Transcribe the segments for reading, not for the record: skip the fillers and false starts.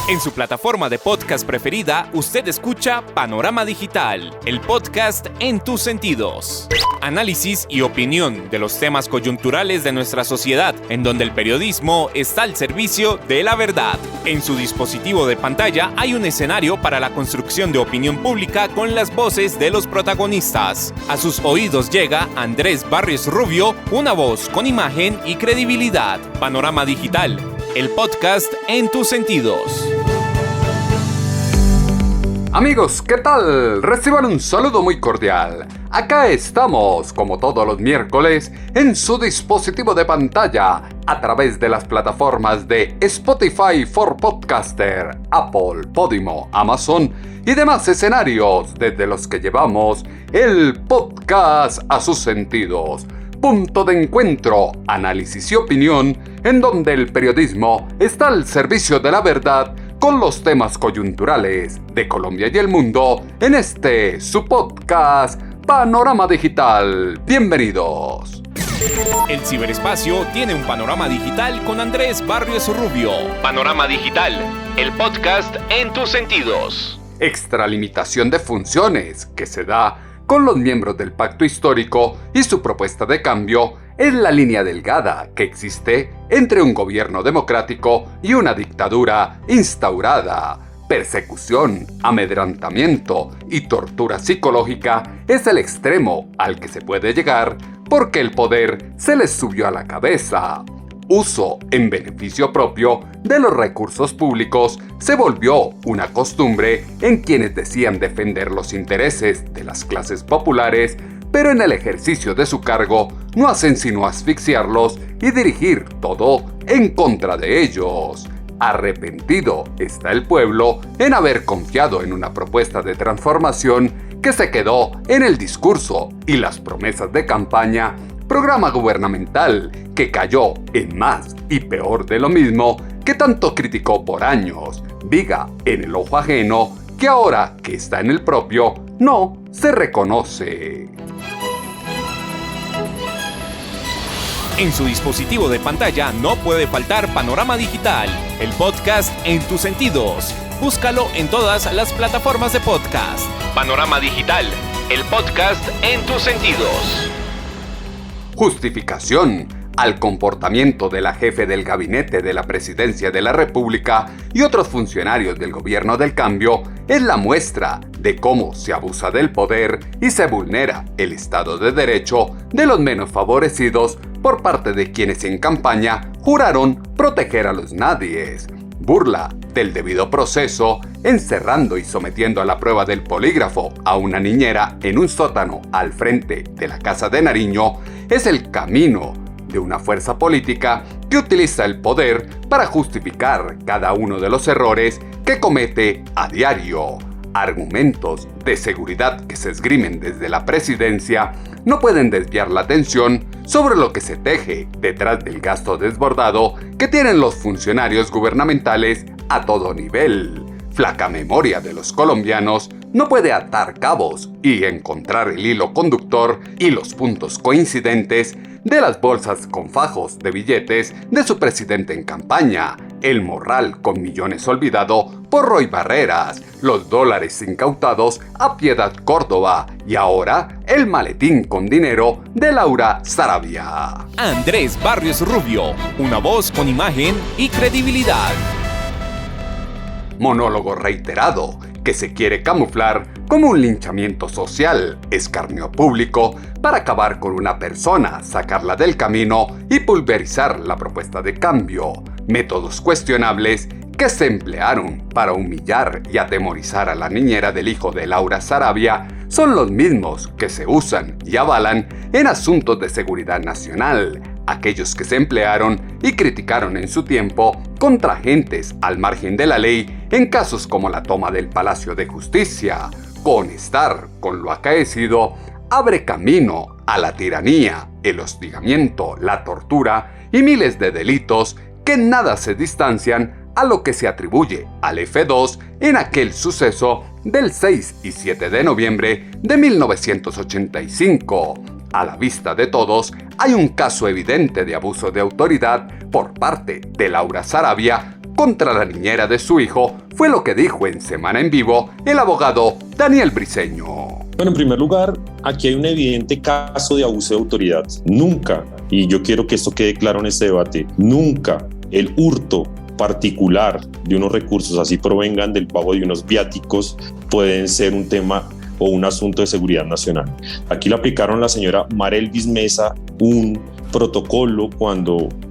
En su plataforma de podcast preferida, usted escucha Panorama Digital, el podcast en tus sentidos. Análisis y opinión de los temas coyunturales de nuestra sociedad, en donde el periodismo está al servicio de la verdad. En su dispositivo de pantalla hay un escenario para la construcción de opinión pública con las voces de los protagonistas. A sus oídos llega Andrés Barrios Rubio, una voz con imagen y credibilidad. Panorama Digital, el podcast en tus sentidos. Amigos, ¿qué tal? Reciban un saludo muy cordial. Acá estamos, como todos los miércoles, en su dispositivo de pantalla, a través de las plataformas de Spotify for Podcaster, Apple, Podimo, Amazon y demás escenarios desde los que llevamos el podcast a sus sentidos. Punto de encuentro, análisis y opinión, en donde el periodismo está al servicio de la verdad con los temas coyunturales de Colombia y el mundo en este, su podcast, Panorama Digital. Bienvenidos. El ciberespacio tiene un panorama digital con Andrés Barrios Rubio. Panorama Digital, el podcast en tus sentidos. Extralimitación de funciones que se da con los miembros del pacto histórico y su propuesta de cambio es la línea delgada que existe entre un gobierno democrático y una dictadura instaurada. Persecución, amedrentamiento y tortura psicológica es el extremo al que se puede llegar porque el poder se les subió a la cabeza. Uso en beneficio propio de los recursos públicos se volvió una costumbre en quienes decían defender los intereses de las clases populares, pero en el ejercicio de su cargo no hacen sino asfixiarlos y dirigir todo en contra de ellos. Arrepentido está el pueblo en haber confiado en una propuesta de transformación que se quedó en el discurso y las promesas de campaña, programa gubernamental que cayó en más y peor de lo mismo que tanto criticó por años, viga en el ojo ajeno que ahora que está en el propio no se reconoce. En su dispositivo de pantalla no puede faltar Panorama Digital, el podcast en tus sentidos. Búscalo en todas las plataformas de podcast. Panorama Digital, el podcast en tus sentidos. Justificación al comportamiento de la jefe del gabinete de la Presidencia de la República y otros funcionarios del gobierno del cambio es la muestra de cómo se abusa del poder y se vulnera el Estado de Derecho de los menos favorecidos por parte de quienes en campaña juraron proteger a los nadies. Burla del debido proceso, encerrando y sometiendo a la prueba del polígrafo a una niñera en un sótano al frente de la Casa de Nariño, es el camino de una fuerza política que utiliza el poder para justificar cada uno de los errores que comete a diario. Argumentos de seguridad que se esgrimen desde la presidencia no pueden desviar la atención sobre lo que se teje detrás del gasto desbordado que tienen los funcionarios gubernamentales a todo nivel. Flaca memoria de los colombianos no puede atar cabos y encontrar el hilo conductor y los puntos coincidentes de las bolsas con fajos de billetes de su presidente en campaña, el morral con millones olvidado por Roy Barreras, los dólares incautados a Piedad Córdoba y ahora el maletín con dinero de Laura Sarabia. Andrés Barrios Rubio, una voz con imagen y credibilidad. Monólogo reiterado que se quiere camuflar como un linchamiento social, escarnio público para acabar con una persona, sacarla del camino y pulverizar la propuesta de cambio. Métodos cuestionables que se emplearon para humillar y atemorizar a la niñera del hijo de Laura Sarabia son los mismos que se usan y avalan en asuntos de seguridad nacional. Aquellos que se emplearon y criticaron en su tiempo contra agentes al margen de la ley en casos como la toma del Palacio de Justicia. Conectar con lo acaecido abre camino a la tiranía, el hostigamiento, la tortura y miles de delitos que en nada se distancian a lo que se atribuye al F2 en aquel suceso del 6 y 7 de noviembre de 1985. A la vista de todos, hay un caso evidente de abuso de autoridad por parte de Laura Sarabia contra la niñera de su hijo, fue lo que dijo en Semana en Vivo el abogado Daniel Briceño. Bueno, en primer lugar, aquí hay un evidente caso de abuso de autoridad. Nunca, y yo quiero que esto quede claro en este debate, nunca el hurto particular de unos recursos, así provengan del pago de unos viáticos, pueden ser un tema o un asunto de seguridad nacional. Aquí le aplicaron a la señora Marelvis Mesa un protocolo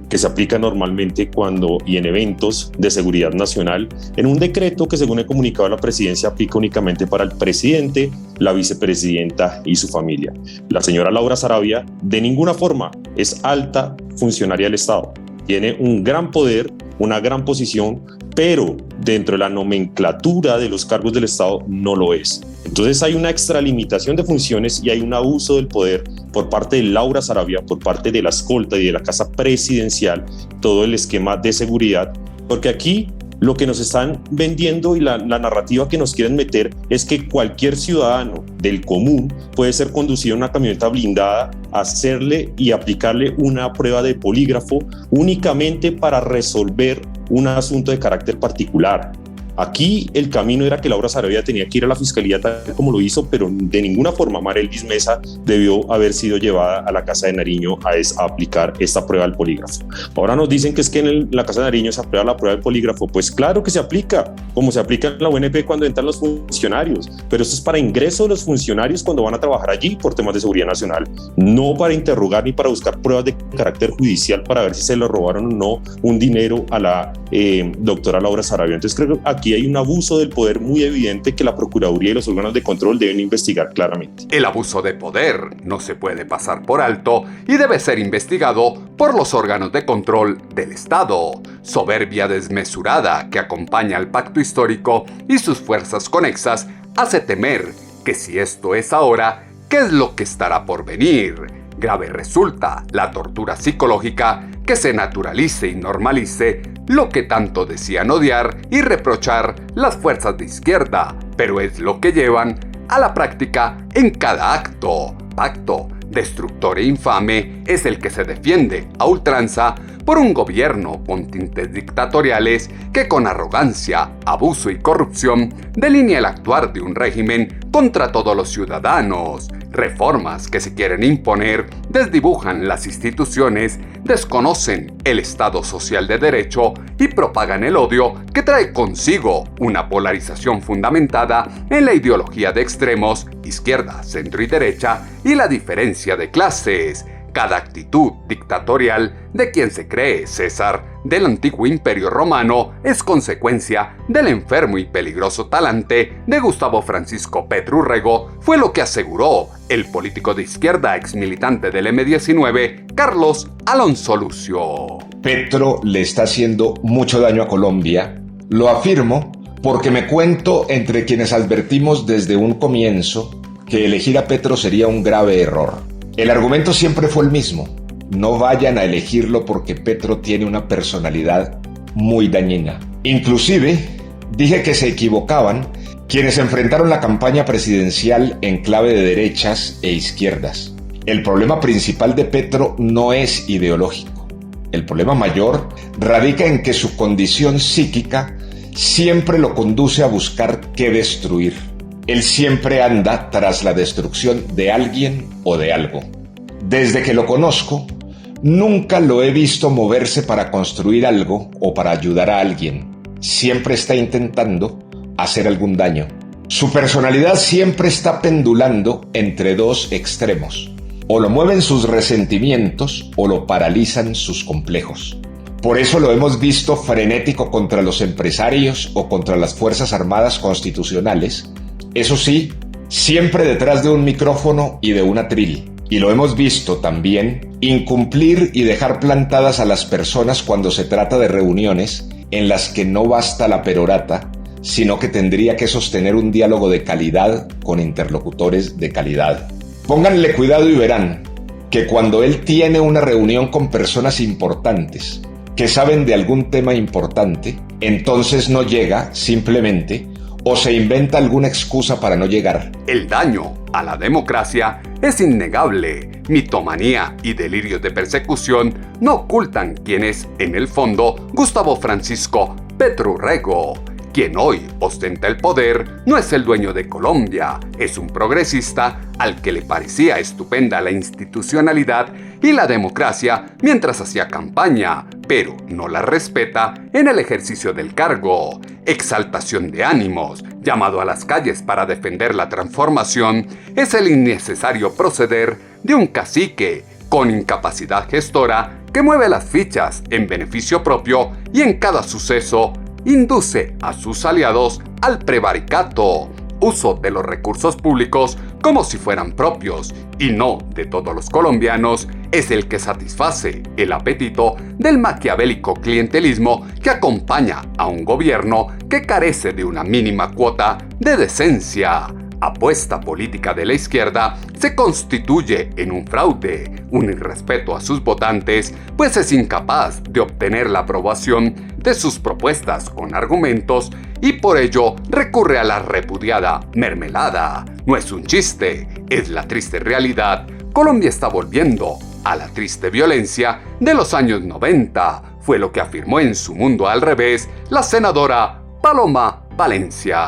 que se aplica normalmente cuando y en eventos de seguridad nacional, en un decreto que, según el comunicado de la presidencia, aplica únicamente para el presidente, la vicepresidenta y su familia. La señora Laura Sarabia de ninguna forma es alta funcionaria del Estado. Tiene un gran poder, una gran posición, pero dentro de la nomenclatura de los cargos del Estado no lo es. Entonces hay una extralimitación de funciones y hay un abuso del poder por parte de Laura Sarabia, por parte de la escolta y de la Casa Presidencial, todo el esquema de seguridad, porque aquí lo que nos están vendiendo y la narrativa que nos quieren meter es que cualquier ciudadano del común puede ser conducido en una camioneta blindada, hacerle y aplicarle una prueba de polígrafo únicamente para resolver un asunto de carácter particular. Aquí el camino era que Laura Sarabia tenía que ir a la fiscalía tal como lo hizo, pero de ninguna forma Marelvis Mesa debió haber sido llevada a la Casa de Nariño a aplicar esta prueba del polígrafo. Ahora nos dicen que es que en la Casa de Nariño se aprueba la prueba del polígrafo. Pues claro que se aplica, como se aplica en la UNP cuando entran los funcionarios, pero esto es para ingreso de los funcionarios cuando van a trabajar allí por temas de seguridad nacional, no para interrogar ni para buscar pruebas de carácter judicial para ver si se le robaron o no un dinero a la doctora Laura Sarabia. Entonces creo que aquí hay un abuso del poder muy evidente que la Procuraduría y los órganos de control deben investigar claramente. El abuso de poder no se puede pasar por alto y debe ser investigado por los órganos de control del Estado. Soberbia desmesurada que acompaña al pacto histórico y sus fuerzas conexas hace temer que si esto es ahora, ¿qué es lo que estará por venir? Grave resulta la tortura psicológica que se naturalice y normalice lo que tanto decían odiar y reprochar las fuerzas de izquierda, pero es lo que llevan a la práctica en cada acto. Pacto destructor e infame es el que se defiende a ultranza por un gobierno con tintes dictatoriales que con arrogancia, abuso y corrupción delinea el actuar de un régimen contra todos los ciudadanos. Reformas que se quieren imponer desdibujan las instituciones, desconocen el Estado social de derecho y propagan el odio que trae consigo una polarización fundamentada en la ideología de extremos, izquierda, centro y derecha, y la diferencia de clases. Cada actitud dictatorial de quien se cree César del antiguo imperio romano es consecuencia del enfermo y peligroso talante de Gustavo Francisco Petro Urrego, fue lo que aseguró el político de izquierda exmilitante del M-19, Carlos Alonso Lucio. Petro le está haciendo mucho daño a Colombia. Lo afirmo porque me cuento entre quienes advertimos desde un comienzo que elegir a Petro sería un grave error. El argumento siempre fue el mismo: no vayan a elegirlo porque Petro tiene una personalidad muy dañina. Inclusive dije que se equivocaban quienes enfrentaron la campaña presidencial en clave de derechas e izquierdas. El problema principal de Petro no es ideológico. El problema mayor radica en que su condición psíquica siempre lo conduce a buscar qué destruir. Él siempre anda tras la destrucción de alguien o de algo. Desde que lo conozco, nunca lo he visto moverse para construir algo o para ayudar a alguien. Siempre está intentando hacer algún daño. Su personalidad siempre está pendulando entre dos extremos. O lo mueven sus resentimientos o lo paralizan sus complejos. Por eso lo hemos visto frenético contra los empresarios o contra las Fuerzas Armadas constitucionales. Eso sí, siempre detrás de un micrófono y de un atril. Y lo hemos visto también incumplir y dejar plantadas a las personas cuando se trata de reuniones en las que no basta la perorata, sino que tendría que sostener un diálogo de calidad con interlocutores de calidad. Pónganle cuidado y verán que cuando él tiene una reunión con personas importantes que saben de algún tema importante, entonces no llega simplemente o se inventa alguna excusa para no llegar. El daño a la democracia es innegable. Mitomanía y delirios de persecución no ocultan quién es, en el fondo, Gustavo Francisco Petro Urrego. Quien hoy ostenta el poder no es el dueño de Colombia, es un progresista al que le parecía estupenda la institucionalidad y la democracia mientras hacía campaña, pero no la respeta en el ejercicio del cargo. Exaltación de ánimos, llamado a las calles para defender la transformación, es el innecesario proceder de un cacique con incapacidad gestora que mueve las fichas en beneficio propio y en cada suceso induce a sus aliados al prevaricato, uso de los recursos públicos como si fueran propios y no de todos los colombianos, es el que satisface el apetito del maquiavélico clientelismo que acompaña a un gobierno que carece de una mínima cuota de decencia. Apuesta política de la izquierda se constituye en un fraude, un irrespeto a sus votantes, pues es incapaz de obtener la aprobación de sus propuestas con argumentos y por ello recurre a la repudiada mermelada. No es un chiste, es la triste realidad. Colombia está volviendo a la triste violencia de los años 90, fue lo que afirmó en Su Mundo al Revés la senadora Paloma Valencia.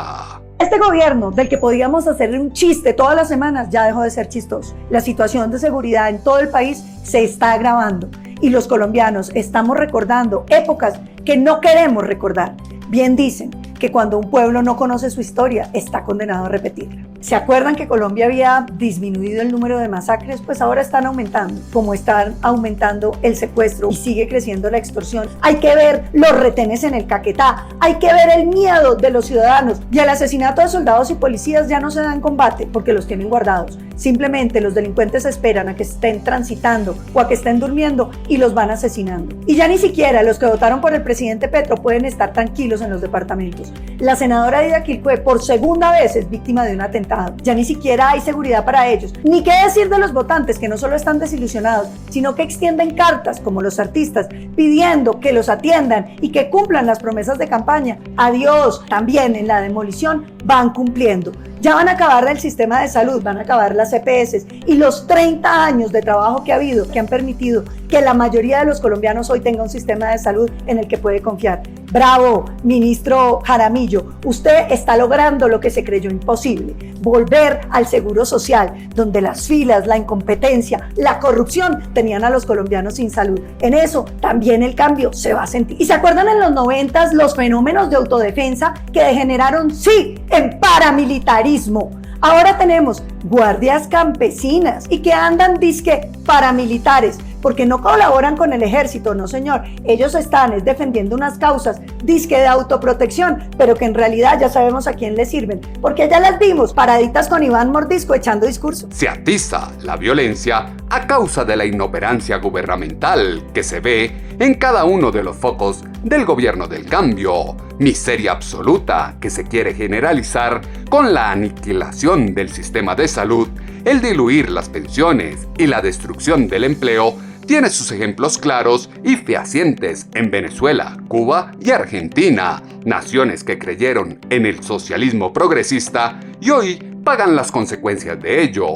Este gobierno, del que podíamos hacer un chiste todas las semanas, ya dejó de ser chistoso. La situación de seguridad en todo el país se está agravando y los colombianos estamos recordando épocas que no queremos recordar. Bien dicen que cuando un pueblo no conoce su historia, está condenado a repetirla. ¿Se acuerdan que Colombia había disminuido el número de masacres? Pues ahora están aumentando, como están aumentando el secuestro y sigue creciendo la extorsión. Hay que ver los retenes en el Caquetá, hay que ver el miedo de los ciudadanos y el asesinato de soldados y policías ya no se da en combate porque los tienen guardados. Simplemente los delincuentes esperan a que estén transitando o a que estén durmiendo y los van asesinando. Y ya ni siquiera los que votaron por el presidente Petro pueden estar tranquilos en los departamentos. La senadora Dida Quilpué por segunda vez es víctima de un atentado. Ya ni siquiera hay seguridad para ellos. Ni qué decir de los votantes que no solo están desilusionados, sino que extienden cartas, como los artistas, pidiendo que los atiendan y que cumplan las promesas de campaña. Adiós, también en la demolición van cumpliendo. Ya van a acabar el sistema de salud, van a acabar las EPS y los 30 años de trabajo que ha habido, que han permitido que la mayoría de los colombianos hoy tenga un sistema de salud en el que puede confiar. Bravo, ministro Jaramillo, usted está logrando lo que se creyó imposible, volver al seguro social, donde las filas, la incompetencia, la corrupción tenían a los colombianos sin salud. En eso también el cambio se va a sentir. ¿Y se acuerdan en los 90s los fenómenos de autodefensa que degeneraron, sí, en paramilitarismo? Ahora tenemos guardias campesinas y que andan disque paramilitares, porque no colaboran con el ejército, no señor, ellos están defendiendo unas causas disque de autoprotección, pero que en realidad ya sabemos a quién les sirven, porque ya las vimos paraditas con Iván Mordisco echando discurso. Se atiza la violencia a causa de la inoperancia gubernamental que se ve en cada uno de los focos del gobierno del cambio, miseria absoluta que se quiere generalizar con la aniquilación del sistema de salud, el diluir las pensiones y la destrucción del empleo. Tiene sus ejemplos claros y fehacientes en Venezuela, Cuba y Argentina, naciones que creyeron en el socialismo progresista y hoy pagan las consecuencias de ello.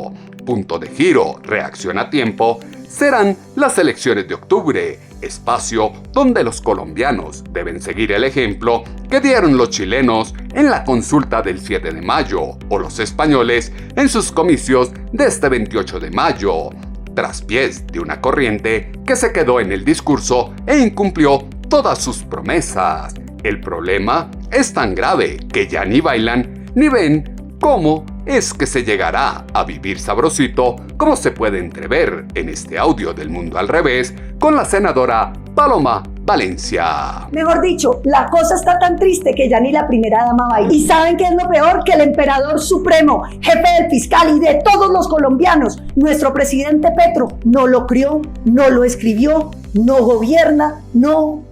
Punto de giro, reacción a tiempo, serán las elecciones de octubre, espacio donde los colombianos deben seguir el ejemplo que dieron los chilenos en la consulta del 7 de mayo o los españoles en sus comicios de este 28 de mayo. Traspiés de una corriente que se quedó en el discurso e incumplió todas sus promesas. El problema es tan grave que ya ni bailan ni ven cómo es que se llegará a vivir sabrosito, como se puede entrever en este audio del Mundo al Revés con la senadora Paloma Valencia. Mejor dicho, la cosa está tan triste que ya ni la primera dama baila. ¿Y saben qué es lo peor? Que el emperador supremo, jefe del fiscal y de todos los colombianos, nuestro presidente Petro, no lo crió, no lo escribió, no gobierna, no.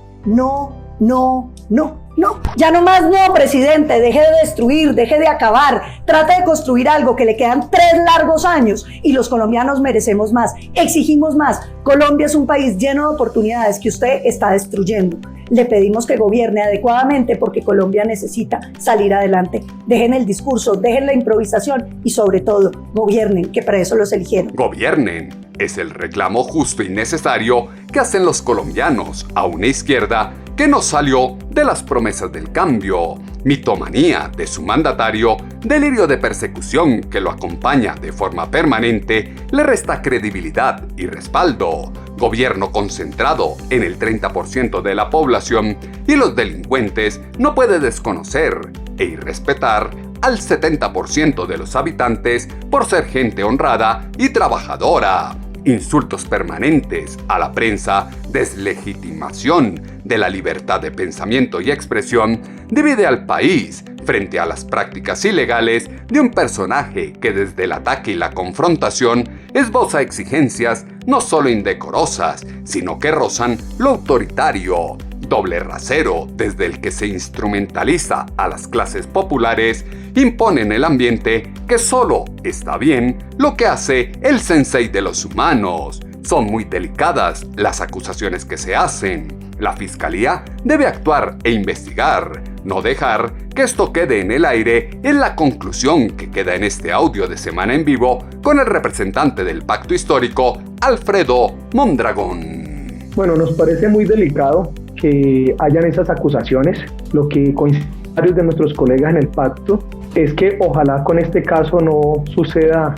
Ya nomás no, presidente, deje de destruir, deje de acabar, trate de construir algo que le quedan 3 largos años y los colombianos merecemos más, exigimos más. Colombia es un país lleno de oportunidades que usted está destruyendo. Le pedimos que gobierne adecuadamente porque Colombia necesita salir adelante. Dejen el discurso, dejen la improvisación y sobre todo, gobiernen, que para eso los eligieron. Gobiernen. Es el reclamo justo y necesario que hacen los colombianos a una izquierda que no salió de las promesas del cambio, mitomanía de su mandatario, delirio de persecución que lo acompaña de forma permanente, le resta credibilidad y respaldo, gobierno concentrado en el 30% de la población y los delincuentes no puede desconocer e irrespetar al 70% de los habitantes por ser gente honrada y trabajadora. Insultos permanentes a la prensa, deslegitimación de la libertad de pensamiento y expresión, divide al país frente a las prácticas ilegales de un personaje que desde el ataque y la confrontación esboza exigencias no solo indecorosas, sino que rozan lo autoritario, doble rasero desde el que se instrumentaliza a las clases populares, impone en el ambiente que solo está bien lo que hace el sensei de los humanos. Son muy delicadas las acusaciones que se hacen. La fiscalía debe actuar e investigar, no dejar que esto quede en el aire, en la conclusión que queda en este audio de Semana en Vivo con el representante del Pacto Histórico, Alfredo Mondragón. Bueno, nos parece muy delicado que hayan esas acusaciones. Lo que coincide varios de nuestros colegas en el pacto es que ojalá con este caso no suceda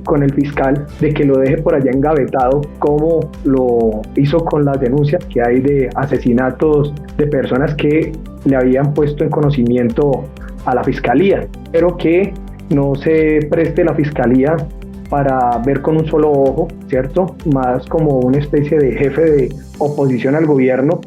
con el fiscal, de que lo deje por allá engavetado como lo hizo con las denuncias que hay de asesinatos de personas que le habían puesto en conocimiento a la fiscalía, pero que no se preste la fiscalía para ver con un solo ojo, ¿cierto? Más como una especie de jefe de oposición al gobierno,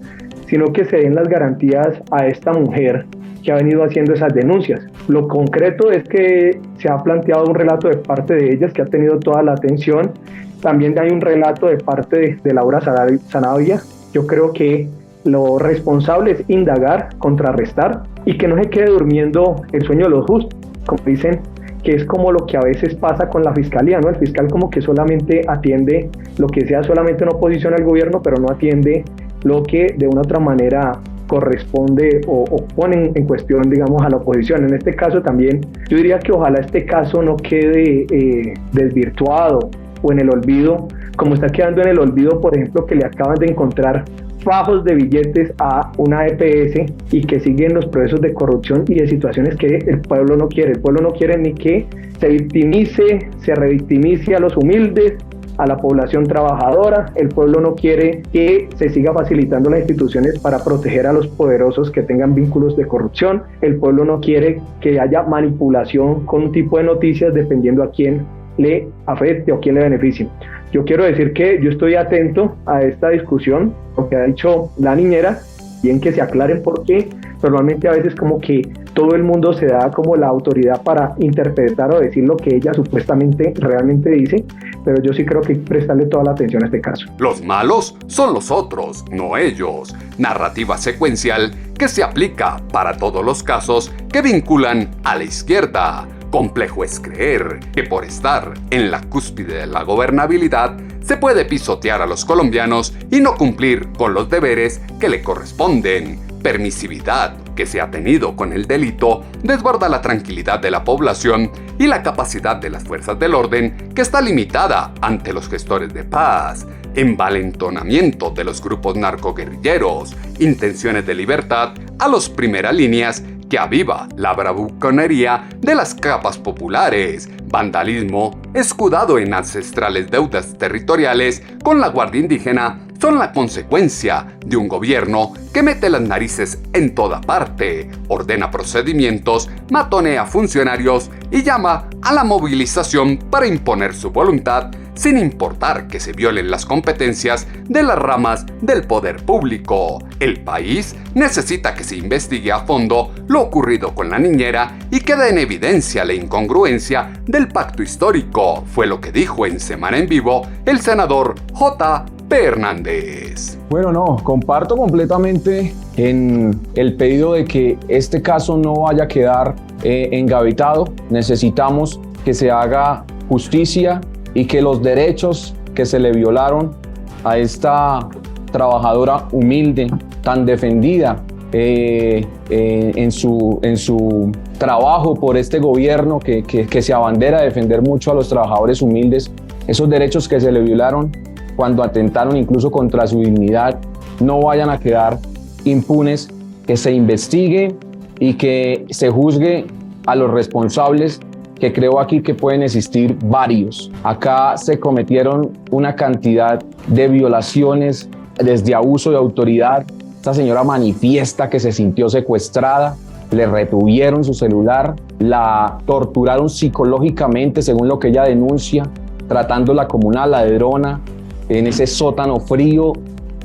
sino que se den las garantías a esta mujer que ha venido haciendo esas denuncias. Lo concreto es que se ha planteado un relato de parte de ellas que ha tenido toda la atención. También hay un relato de parte de Laura Sanabria. Yo creo que lo responsable es indagar, contrarrestar y que no se quede durmiendo el sueño de los justos, como dicen, que es como lo que a veces pasa con la fiscalía, ¿no? El fiscal como que solamente atiende lo que sea solamente una oposición al gobierno, pero no atiende lo que de una u otra manera corresponde o ponen en cuestión, digamos, a la oposición. En este caso también, yo diría que ojalá este caso no quede desvirtuado o en el olvido, como está quedando en el olvido, por ejemplo, que le acaban de encontrar fajos de billetes a una EPS y que siguen los procesos de corrupción y de situaciones que el pueblo no quiere. El pueblo no quiere ni que se victimice, se revictimice a los humildes, a la población trabajadora. El pueblo no quiere que se siga facilitando las instituciones para proteger a los poderosos que tengan vínculos de corrupción. El pueblo no quiere que haya manipulación con un tipo de noticias dependiendo a quién le afecte o quién le beneficie. Yo quiero decir que yo estoy atento a esta discusión, lo que ha dicho la niñera, bien que se aclaren por qué. Normalmente a veces como que todo el mundo se da como la autoridad para interpretar o decir lo que ella supuestamente realmente dice, pero yo sí creo que hay que prestarle toda la atención a este caso. Los malos son los otros, no ellos. Narrativa secuencial que se aplica para todos los casos que vinculan a la izquierda. Complejo es creer que por estar en la cúspide de la gobernabilidad se puede pisotear a los colombianos y no cumplir con los deberes que le corresponden. Permisividad que se ha tenido con el delito desborda la tranquilidad de la población y la capacidad de las fuerzas del orden, que está limitada ante los gestores de paz. Envalentonamiento de los grupos narcoguerrilleros, intenciones de libertad a los primeras líneas que aviva la bravuconería de las capas populares, vandalismo escudado en ancestrales deudas territoriales con la Guardia Indígena son la consecuencia de un gobierno que mete las narices en toda parte, ordena procedimientos, matonea funcionarios y llama a la movilización para imponer su voluntad, sin importar que se violen las competencias de las ramas del poder público. El país necesita que se investigue a fondo lo ocurrido con la niñera y quede en evidencia la incongruencia del pacto histórico, fue lo que dijo en Semana en Vivo el senador J.P. Hernández. Bueno, no, comparto completamente en el pedido de que este caso no vaya a quedar engavetado. Necesitamos que se haga justicia y que los derechos que se le violaron a esta trabajadora humilde, tan defendida en su trabajo por este gobierno que se abandera a defender mucho a los trabajadores humildes, esos derechos que se le violaron cuando atentaron incluso contra su dignidad, no vayan a quedar impunes, que se investigue y que se juzgue a los responsables, que creo aquí que pueden existir varios. Acá se cometieron una cantidad de violaciones desde abuso de autoridad. Esta señora manifiesta que se sintió secuestrada, le retuvieron su celular, la torturaron psicológicamente según lo que ella denuncia, tratándola como una ladrona en ese sótano frío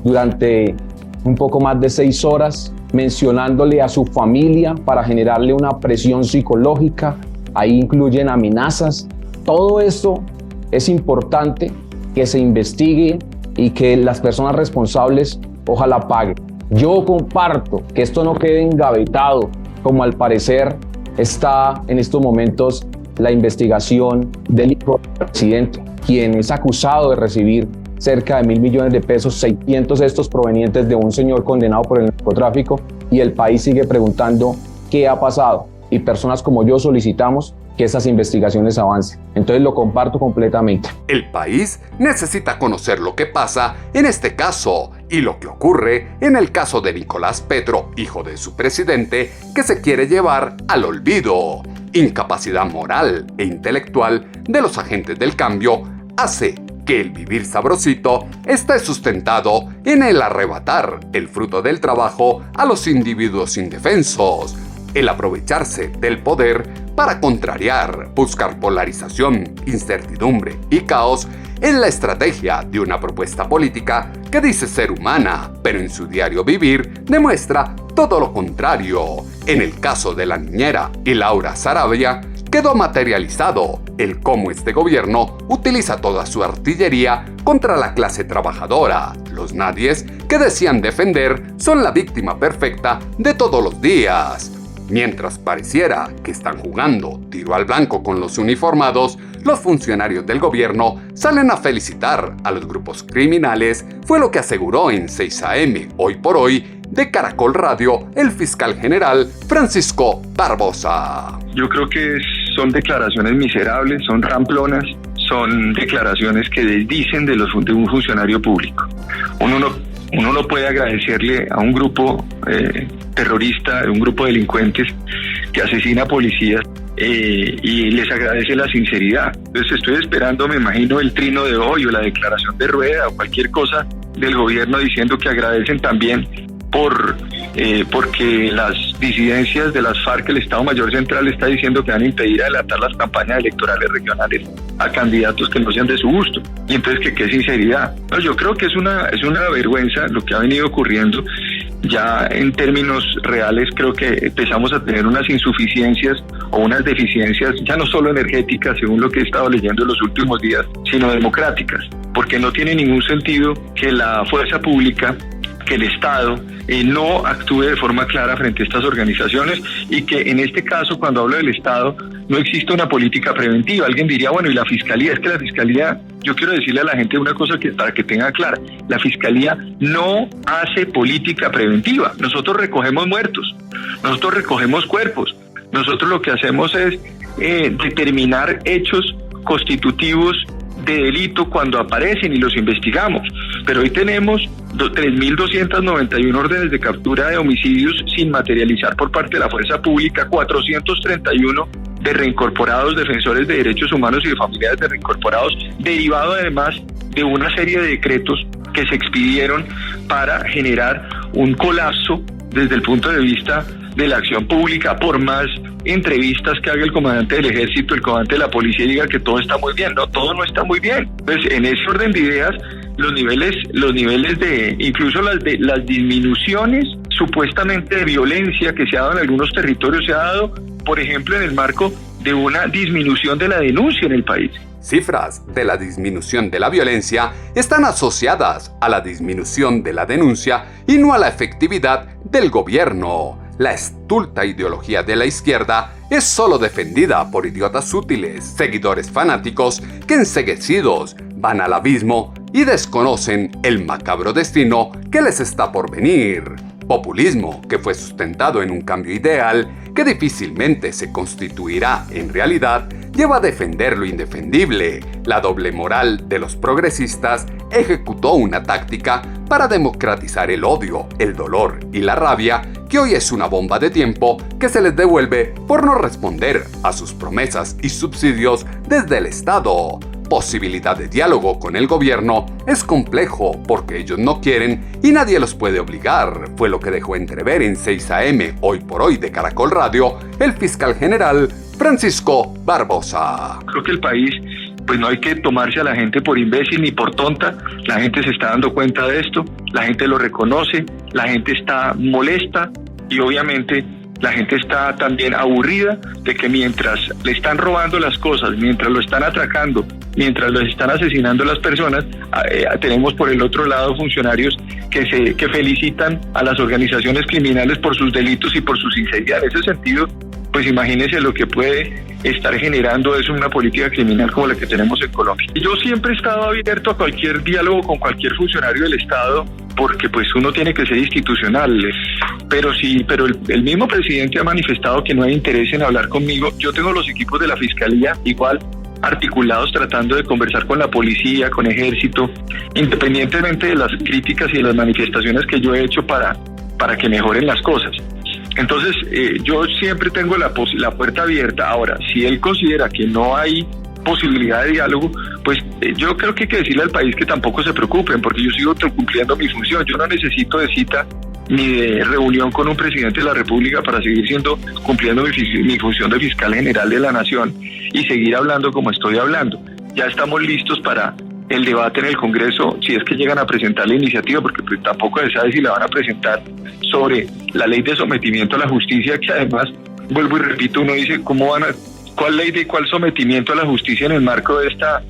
durante un poco más de 6 horas, mencionándole a su familia para generarle una presión psicológica. Ahí incluyen amenazas. Todo esto es importante que se investigue y que las personas responsables ojalá paguen. Yo comparto que esto no quede engavetado, como al parecer está en estos momentos la investigación del hijo del presidente, quien es acusado de recibir cerca de 1.000 millones de pesos, 600 estos provenientes de un señor condenado por el narcotráfico, y el país sigue preguntando qué ha pasado. Y personas como yo solicitamos que esas investigaciones avancen. Entonces lo comparto completamente. El país necesita conocer lo que pasa en este caso y lo que ocurre en el caso de Nicolás Petro, hijo de su presidente, que se quiere llevar al olvido. Incapacidad moral e intelectual de los agentes del cambio hace que el vivir sabrosito esté sustentado en el arrebatar el fruto del trabajo a los individuos indefensos, el aprovecharse del poder para contrariar, buscar polarización, incertidumbre y caos es la estrategia de una propuesta política que dice ser humana, pero en su diario vivir demuestra todo lo contrario. En el caso de la niñera y Laura Sarabia, quedó materializado el cómo este gobierno utiliza toda su artillería contra la clase trabajadora. Los nadies que decían defender son la víctima perfecta de todos los días. Mientras pareciera que están jugando tiro al blanco con los uniformados, los funcionarios del gobierno salen a felicitar a los grupos criminales, fue lo que aseguró en 6 AM Hoy por Hoy de Caracol Radio el fiscal general Francisco Barbosa. Yo creo que son declaraciones miserables, son ramplonas, son declaraciones que desdicen de un funcionario público. Uno no puede agradecerle a un grupo terrorista, un grupo de delincuentes que asesina policías y les agradece la sinceridad. Entonces estoy esperando, me imagino, el trino de hoy o la declaración de Rueda o cualquier cosa del gobierno diciendo que agradecen también porque las disidencias de las FARC, el Estado Mayor Central está diciendo que van a impedir adelantar las campañas electorales regionales a candidatos que no sean de su gusto. Y entonces, ¿qué sinceridad? No, yo creo que es una vergüenza lo que ha venido ocurriendo. Ya en términos reales creo que empezamos a tener unas insuficiencias o unas deficiencias, ya no solo energéticas, según lo que he estado leyendo en los últimos días, sino democráticas, porque no tiene ningún sentido que la fuerza pública, que el Estado no actúe de forma clara frente a estas organizaciones y que en este caso, cuando hablo del Estado, no existe una política preventiva. Alguien diría, bueno, ¿y la Fiscalía? Es que la Fiscalía, yo quiero decirle a la gente una cosa para que tenga clara, la Fiscalía no hace política preventiva. Nosotros recogemos muertos, nosotros recogemos cuerpos, nosotros lo que hacemos es determinar hechos constitutivos de delito cuando aparecen y los investigamos, pero hoy tenemos 3.291 órdenes de captura de homicidios sin materializar por parte de la fuerza pública, 431 de reincorporados, defensores de derechos humanos y de familiares de reincorporados, derivado además de una serie de decretos que se expidieron para generar un colapso desde el punto de vista de la acción pública. Por más entrevistas que haga el comandante del ejército, el comandante de la policía, y diga que todo está muy bien, no, todo no está muy bien. Pues en ese orden de ideas, los niveles de, incluso las disminuciones supuestamente de violencia que se ha dado en algunos territorios, se ha dado, por ejemplo, en el marco de una disminución de la denuncia en el país. Cifras de la disminución de la violencia están asociadas a la disminución de la denuncia y no a la efectividad del gobierno. La estulta ideología de la izquierda es solo defendida por idiotas útiles, seguidores fanáticos que enceguecidos van al abismo y desconocen el macabro destino que les está por venir. Populismo que fue sustentado en un cambio ideal que difícilmente se constituirá en realidad, lleva a defender lo indefendible. La doble moral de los progresistas ejecutó una táctica para democratizar el odio, el dolor y la rabia, que hoy es una bomba de tiempo que se les devuelve por no responder a sus promesas y subsidios desde el Estado. Posibilidad de diálogo con el gobierno es complejo porque ellos no quieren y nadie los puede obligar, fue lo que dejó entrever en 6 AM Hoy por Hoy de Caracol Radio el fiscal general Francisco Barbosa. Creo que el país, pues no hay que tomarse a la gente por imbécil ni por tonta. La gente se está dando cuenta de esto, la gente lo reconoce, la gente está molesta y obviamente la gente está también aburrida de que mientras le están robando las cosas, mientras lo están atracando, mientras los están asesinando las personas, tenemos por el otro lado funcionarios que felicitan a las organizaciones criminales por sus delitos y por su sinceridad. En ese sentido, pues imagínense lo que puede estar generando eso una política criminal como la que tenemos en Colombia. Yo siempre he estado abierto a cualquier diálogo con cualquier funcionario del Estado, porque pues uno tiene que ser institucional, pero el mismo presidente ha manifestado que no hay interés en hablar conmigo. Yo tengo los equipos de la Fiscalía igual articulados tratando de conversar con la policía, con ejército, independientemente de las críticas y de las manifestaciones que yo he hecho para que mejoren las cosas. Entonces, yo siempre tengo la puerta abierta. Ahora, si él considera que no hay posibilidad de diálogo, pues yo creo que hay que decirle al país que tampoco se preocupen, porque yo sigo cumpliendo mi función. Yo no necesito de cita ni de reunión con un presidente de la República para seguir cumpliendo mi función de fiscal general de la Nación y seguir hablando como estoy hablando. Ya estamos listos para el debate en el Congreso, si es que llegan a presentar la iniciativa, porque pues tampoco se sabe si la van a presentar, sobre la ley de sometimiento a la justicia, que además, vuelvo y repito, uno dice, ¿cuál ley de cuál sometimiento a la justicia en el marco de esta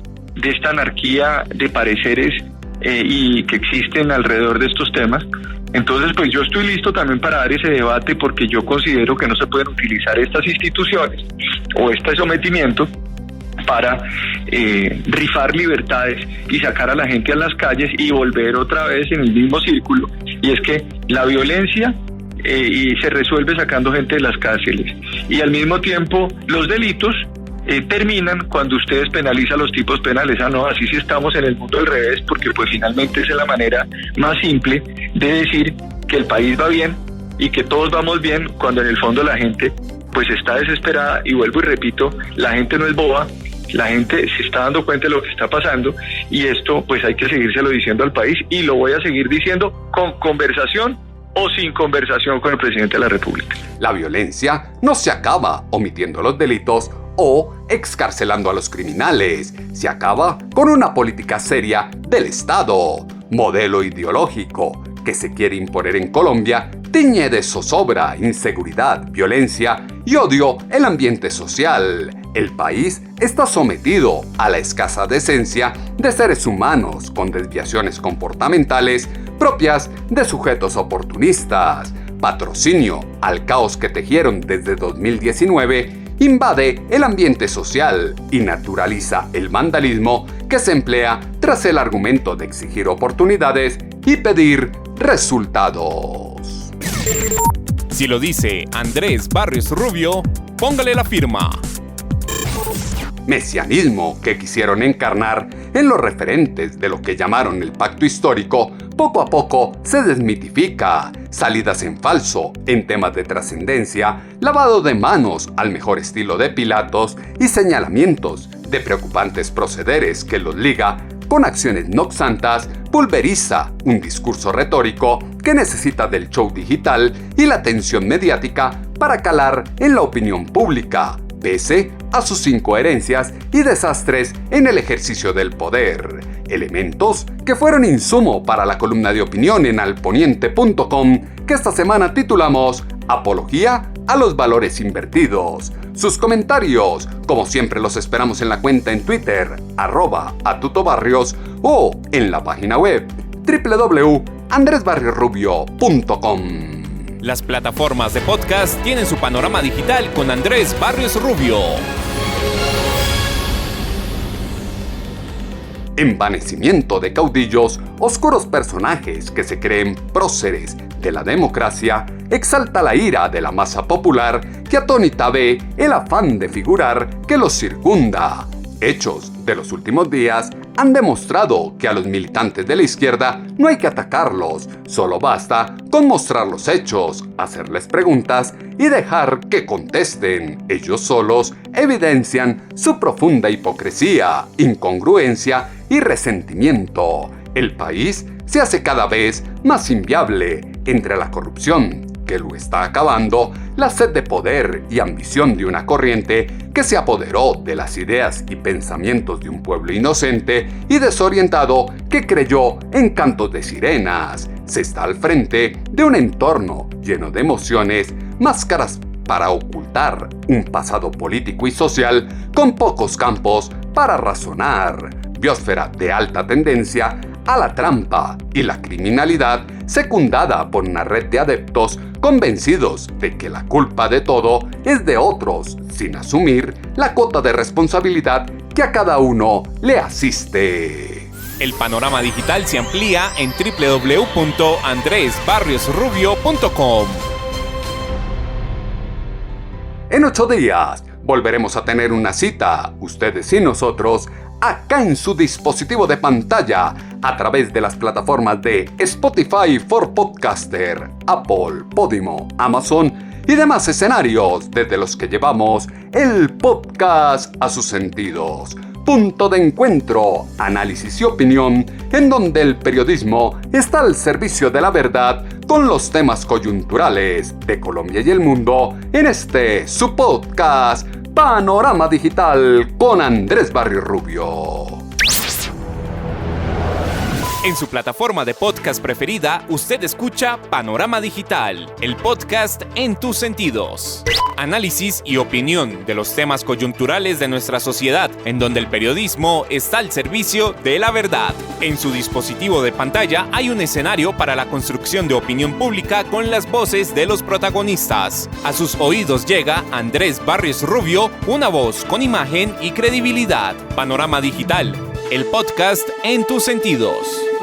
anarquía de pareceres y que existen alrededor de estos temas? Entonces, pues yo estoy listo también para dar ese debate, porque yo considero que no se pueden utilizar estas instituciones o este sometimiento para rifar libertades y sacar a la gente a las calles y volver otra vez en el mismo círculo, y es que la violencia y se resuelve sacando gente de las cárceles, y al mismo tiempo los delitos terminan cuando ustedes penalizan los tipos penales. No, así sí estamos en el mundo al revés, porque pues finalmente esa es la manera más simple de decir que el país va bien y que todos vamos bien, cuando en el fondo la gente pues está desesperada, y vuelvo y repito, la gente no es boba, la gente se está dando cuenta de lo que está pasando, y esto pues hay que seguírselo diciendo al país, y lo voy a seguir diciendo con conversación o sin conversación con el presidente de la República. La violencia no se acaba omitiendo los delitos o excarcelando a los criminales, se acaba con una política seria del Estado. Modelo ideológico que se quiere imponer en Colombia tiñe de zozobra, inseguridad, violencia y odio el ambiente social. El país está sometido a la escasa decencia de seres humanos con desviaciones comportamentales propias de sujetos oportunistas. Patrocinio al caos que tejieron desde 2019 invade el ambiente social y naturaliza el vandalismo que se emplea tras el argumento de exigir oportunidades y pedir resultados. Si lo dice Andrés Barrios Rubio, póngale la firma. Mesianismo que quisieron encarnar en los referentes de lo que llamaron el pacto histórico, poco a poco se desmitifica. Salidas en falso en temas de trascendencia, lavado de manos al mejor estilo de Pilatos y señalamientos de preocupantes procederes que los liga con acciones no santas, pulveriza un discurso retórico que necesita del show digital y la atención mediática para calar en la opinión pública, pese a sus incoherencias y desastres en el ejercicio del poder. Elementos que fueron insumo para la columna de opinión en alponiente.com que esta semana titulamos Apología a los valores invertidos. Sus comentarios, como siempre, los esperamos en la cuenta en Twitter, @atutobarrios, o en la página web www.andresbarriosrubio.com. Las plataformas de podcast tienen su panorama digital con Andrés Barrios Rubio. Envanecimiento de caudillos, oscuros personajes que se creen próceres de la democracia, exalta la ira de la masa popular que atónita ve el afán de figurar que los circunda. Hechos de los últimos días han demostrado que a los militantes de la izquierda no hay que atacarlos, solo basta con mostrar los hechos, hacerles preguntas y dejar que contesten. Ellos solos evidencian su profunda hipocresía, incongruencia y resentimiento. El país se hace cada vez más inviable entre la corrupción, que lo está acabando, la sed de poder y ambición de una corriente que se apoderó de las ideas y pensamientos de un pueblo inocente y desorientado que creyó en cantos de sirenas. Se está al frente de un entorno lleno de emociones, máscaras para ocultar un pasado político y social con pocos campos para razonar, biosfera de alta tendencia a la trampa y la criminalidad, secundada por una red de adeptos convencidos de que la culpa de todo es de otros, sin asumir la cuota de responsabilidad que a cada uno le asiste. El panorama digital se amplía en www.andresbarriosrubio.com. En 8 días volveremos a tener una cita, ustedes y nosotros, acá en su dispositivo de pantalla, a través de las plataformas de Spotify for Podcaster, Apple, Podimo, Amazon y demás escenarios desde los que llevamos el podcast a sus sentidos. Punto de encuentro, análisis y opinión, en donde el periodismo está al servicio de la verdad con los temas coyunturales de Colombia y el mundo en este su podcast Panorama Digital con Andrés Barrios Rubio. En su plataforma de podcast preferida, usted escucha Panorama Digital, el podcast en tus sentidos. Análisis y opinión de los temas coyunturales de nuestra sociedad, en donde el periodismo está al servicio de la verdad. En su dispositivo de pantalla hay un escenario para la construcción de opinión pública con las voces de los protagonistas. A sus oídos llega Andrés Barrios Rubio, una voz con imagen y credibilidad. Panorama Digital, el podcast en tus sentidos.